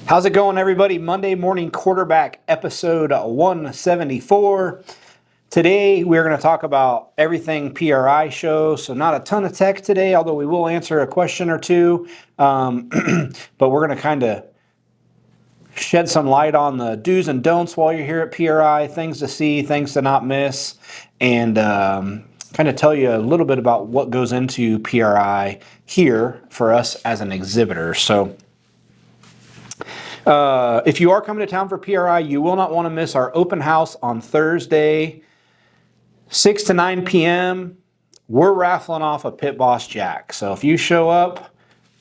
How's it going, everybody? Monday Morning Quarterback, episode 174. Today, we're going to talk about everything PRI Show. So not a ton of tech today, although we will answer a question or two. But we're going to kind of shed some light on the do's and don'ts while you're here at PRI, things to see, things to not miss, and kind of tell you a little bit about what goes into PRI here for us as an exhibitor. So if you are coming to town for PRI, you will not want to miss our open house on Thursday, 6 to 9 p.m. We're raffling off a Pit Boss Jack. So if you show up,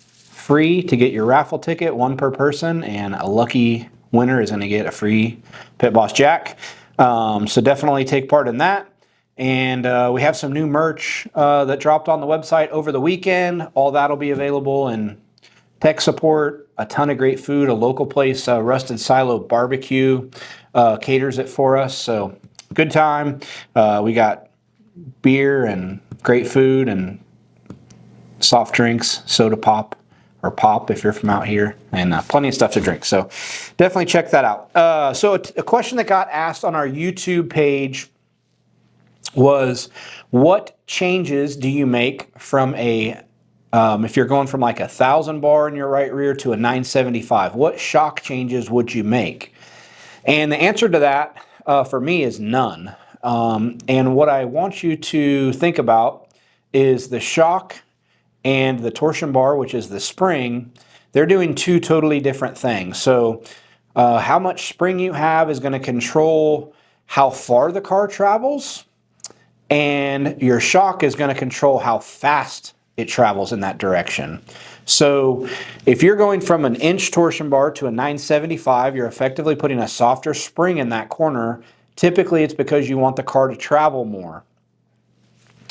free to get your raffle ticket, one per person, and a lucky winner is going to get a free Pit Boss Jack. So definitely take part in that. And we have some new merch that dropped on the website over the weekend. All that will be available in tech support, a ton of great food, a local place, Rusted Silo Barbecue, caters it for us. So good time. We got beer and great food and soft drinks, soda pop or pop if you're from out here, and plenty of stuff to drink. So definitely check that out. So a question that got asked on our YouTube page was, what changes do you make from a if you're going from like 1,000 bar in your right rear to a 975, what shock changes would you make? And the answer to that for me is none. And what I want you to think about is the shock and the torsion bar, which is the spring. They're doing two totally different things. So how much spring you have is going to control how far the car travels, and your shock is going to control how fast it travels in that direction. So if you're going from an inch torsion bar to a 975, you're effectively putting a softer spring in that corner. Typically, it's because you want the car to travel more.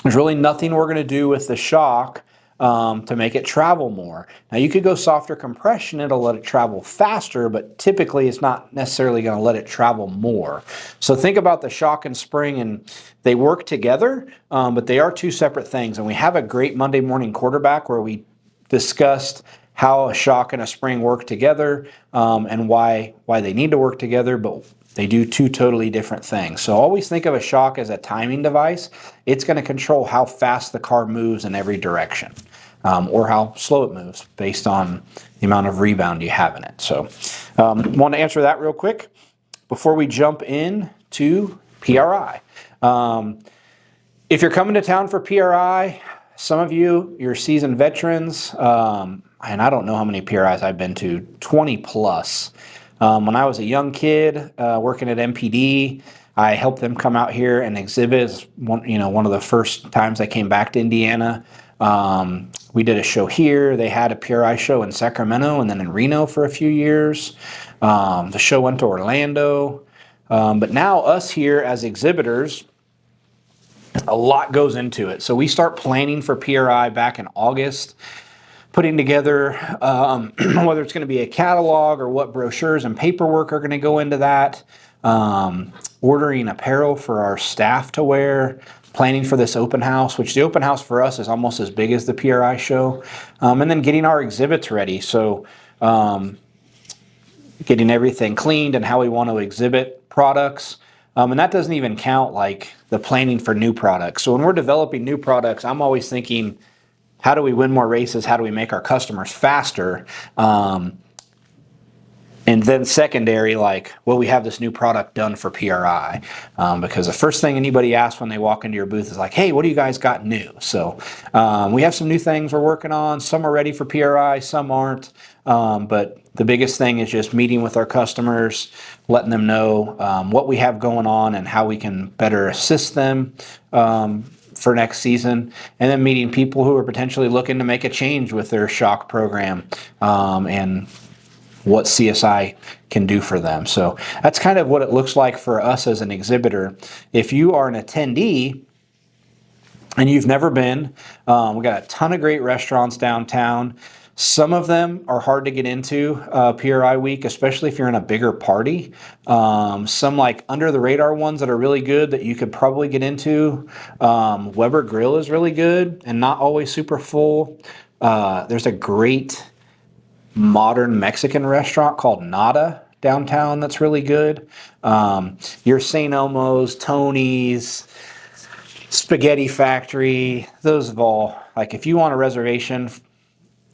There's really nothing we're going to do with the shock to make it travel more. Now, you could go softer compression, it'll let it travel faster, but typically it's not necessarily going to let it travel more. So think about the shock and spring, and they work together, but they are two separate things. And we have a great Monday Morning Quarterback where we discussed how a shock and a spring work together and why they need to work together, but they do two totally different things. So always think of a shock as a timing device. It's going to control how fast the car moves in every direction, or how slow it moves based on the amount of rebound you have in it. So want to answer that real quick before we jump in to PRI. If you're coming to town for PRI, some of you're seasoned veterans, and I don't know how many PRIs I've been to, 20 plus. When I was a young kid working at MPD, I helped them come out here and exhibit. One of the first times I came back to Indiana. We did a show here. They had a PRI show in Sacramento and then in Reno for a few years. The show went to Orlando. But now us here as exhibitors, a lot goes into it. So we start planning for PRI back in August, putting together whether it's going to be a catalog or what brochures and paperwork are going to go into that, ordering apparel for our staff to wear, planning for this open house, which the open house for us is almost as big as the PRI show, and then getting our exhibits ready. So getting everything cleaned and how we want to exhibit products. And that doesn't even count like the planning for new products. So when we're developing new products, I'm always thinking, how do we win more races? How do we make our customers faster? And then secondary, like, will we have this new product done for PRI? Because the first thing anybody asks when they walk into your booth is like, hey, what do you guys got new? So we have some new things we're working on. Some are ready for PRI, some aren't. But the biggest thing is just meeting with our customers, letting them know what we have going on and how we can better assist them for next season, and then meeting people who are potentially looking to make a change with their shock program and what CSI can do for them. So that's kind of what it looks like for us as an exhibitor. If you are an attendee and you've never been, we got a ton of great restaurants downtown. Some of them are hard to get into PRI week, especially if you're in a bigger party. Some like under the radar ones that are really good that you could probably get into. Weber Grill is really good and not always super full. There's a great modern Mexican restaurant called Nada downtown that's really good. Your St. Elmo's, Tony's, Spaghetti Factory, those have all, like if you want a reservation,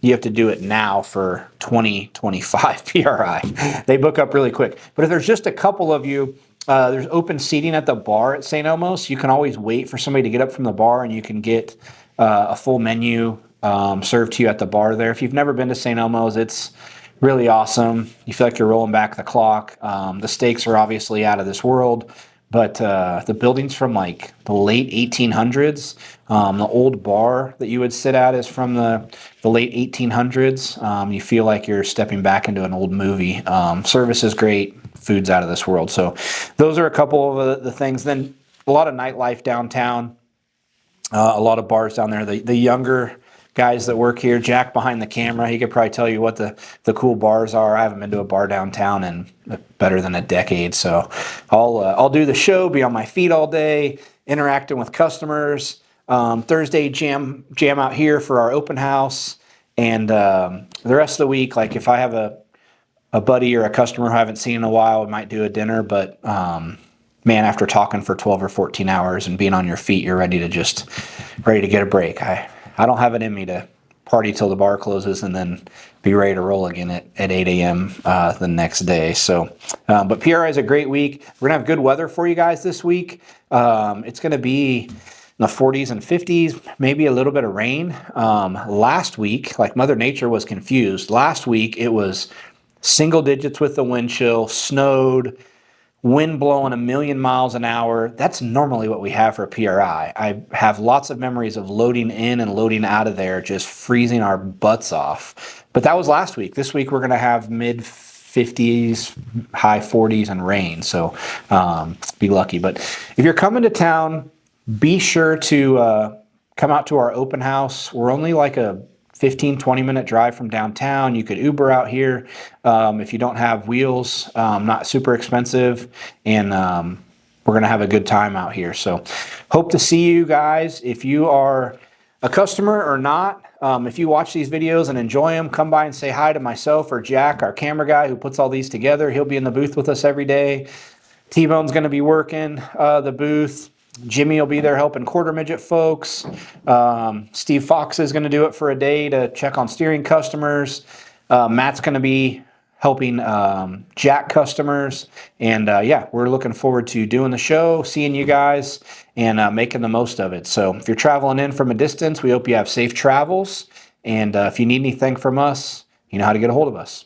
you have to do it now for 2025 PRI. They book up really quick. But if there's just a couple of you, there's open seating at the bar at St. Elmo's. You can always wait for somebody to get up from the bar and you can get a full menu served to you at the bar there. If you've never been to St. Elmo's, it's really awesome. You feel like you're rolling back the clock. The steaks are obviously out of this world, but the building's from like the late 1800s. The old bar that you would sit at is from the late 1800s. You feel like you're stepping back into an old movie. Service is great. Food's out of this world. So those are a couple of the things. Then a lot of nightlife downtown. A lot of bars down there. The younger guys that work here, Jack behind the camera, he could probably tell you what the cool bars are. I haven't been to a bar downtown in better than a decade, so I'll do the show, be on my feet all day, interacting with customers. Thursday jam out here for our open house, and the rest of the week, like if I have a buddy or a customer who I haven't seen in a while, we might do a dinner, but man, after talking for 12 or 14 hours and being on your feet, you're ready to get a break. I don't have it in me to party till the bar closes and then be ready to roll again at 8 a.m. The next day. So, but PRI is a great week. We're going to have good weather for you guys this week. It's going to be in the 40s and 50s, maybe a little bit of rain. Last week, like Mother Nature was confused. Last week, it was single digits with the wind chill, snowed, wind blowing 1,000,000 miles an hour. That's normally what we have for a PRI. I have lots of memories of loading in and loading out of there, just freezing our butts off. But that was last week. This week we're going to have mid 50s, high 40s and rain. So be lucky. But if you're coming to town, be sure to come out to our open house. We're only like a 15-20 minute drive from downtown. You could Uber out here if you don't have wheels, not super expensive, and we're going to have a good time out here. So hope to see you guys. If you are a customer or not, if you watch these videos and enjoy them, come by and say hi to myself or Jack, our camera guy who puts all these together. He'll be in the booth with us every day. T-Bone's going to be working the booth. Jimmy will be there helping quarter midget folks. Steve Fox is going to do it for a day to check on steering customers. Matt's going to be helping Jack customers. And yeah, we're looking forward to doing the show, seeing you guys, and making the most of it. So if you're traveling in from a distance, we hope you have safe travels. And if you need anything from us, you know how to get a hold of us.